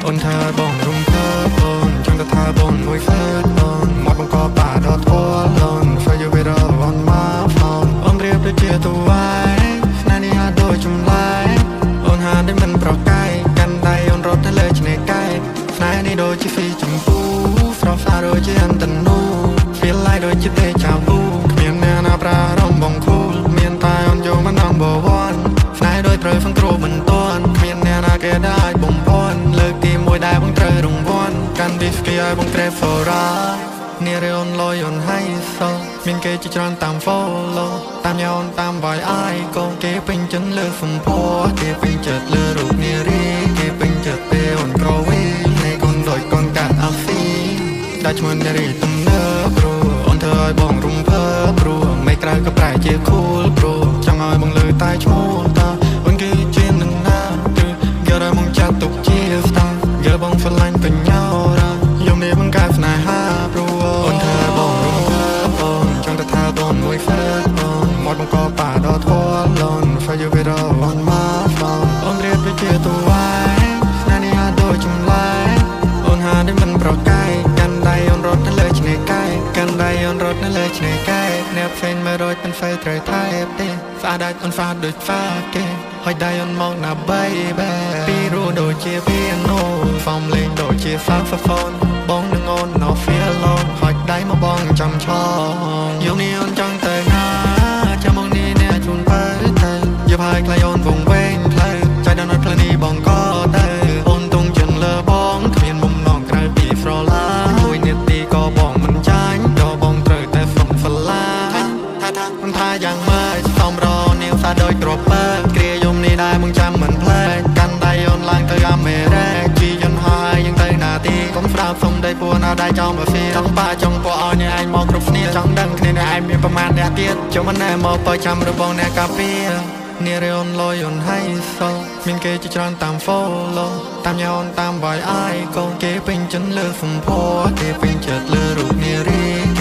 អូនថាបងរំភើបអូនចង់ទៅថាបងមួយហ្វឺតអូនមកបង្កបាដតអូន For you with all on my phone អូនរៀបដូចជាតវ៉ៃស្នេហ៍នេះហាដូចចម្លែកអូនហាដូចមិនប្រកែកកាន់ដៃអូនរត់ទៅលើឆ្នេរកែកស្នេហ៍នេះដូចជាស៊ីចម្ពូស្រស់ស្អាតដូចជាអន្តនូ Feel like ដូចជាទេចាវូគ្មានអ្នកណាប្រារម្ភបងគូលមានតែអូនយកមក number one ស្នេហ៍ដូចត្រូវហ្វឹងគ្រូមិនទាន់គ្មានអ្នកណាគេដែលបំពេញលើកទី1ដែលបងត្រូវរង្វាន់កាន់ whisky ឲ្យបង grab for ride នេះរៀនលយអូនហើយសោមានគេជាច្រើនតាម follow តាមញ៉ោនតាមវាយអាយកូនគេពេញចិត្តលើសម្ផស្សគេពេញចិត្តលើរូបនារីគេពេញចិត្តពេលអូនក្រវីហើយកូនដូចកូនកាត់អាហ្វីដែលឈ្មោះនារីទំនើបព្រោះអូនធ្វើឲ្យបងរំភើបព្រោះមិនក្រៅក៏ប្រែជា cool ព្រោះចង់ឲ្យបងលើតែឈ្មោះតាអូនគឺជានឹងណាគឺយកឲ្យបងចាត់ទុកជា star យកបងស្រឡាញ់កញ្ញោរាយំនេះបងកាស្នេហាព្រោះអូនធ្វើបងរំភើបអូនចង់ទៅថាបងមួយហ្វឺតអូនមកបងក៏បាដតអូន For you with all on my phone អូនរៀបដូចជាតវ៉ៃស្នេហ៍នេះហាដូចចម្លែកអូនហាដូចមិនប្រកែកកាន់ដៃអូនរត់ទៅលើឆ្នេរកែកកាន់ដៃអូនរត់ទៅលើឆ្នេរកែកអ្នកផ្សេងមើលរត់មិនហ្វេត្រូវថែបទេស្អាតដាច់អូនស្អាតដូចហ្វាគេហើយដៃអូនមកណា baby ពីរੂដូចជា piano ហ្វមលេងដូចជា saxophone បងនឹងអូន no feel alone ហើយដៃមកបងចាំឆោយប់នេះអូនចង់ទៅណាចាំមកនេះអ្នកជូនបើទៅយកហើយខ្លៃអូនវងវែងផ្លូវใจដល់នៅផ្លូវនេះបងក៏ទៅអូនទុំជិនលើបងគ្មានមុំនងក្រៅពី ស្រឡាមួយនាទីក៏បងមិនចាញ់ដល់បងត្រូវតែហ្វឹងហ្វឡាថាយ៉ាងម៉េចសំរនាងសាដូចក្របបើគ្រាយំនេះដែរมึงចាំមិនផ្លែកកាន់ដៃអូនឡើងទៅអាមេរ៉េជីយន្តហើយយើងទៅណាទីកុំស្ដាប់សុំដៃពួរណាដែរចង់មកហ្វៀចង់ប៉ាចង់ពួកឲ្យអ្នកឯងមកគ្រប់គ្នាចង់ដឹងគ្នាអ្នកឯងមានប្រមាណអ្នកទៀតចុះមិនណែមកបើចាំរបងអ្នកកាពីនេះរៀនលយអូនហើយសោមានគេជាច្រើនតាម follow តាមញ៉ោនតាមវាយអាយកូនគេពេញចិត្តលើសម្ផស្សគេពេញចិត្តលើរូបនារី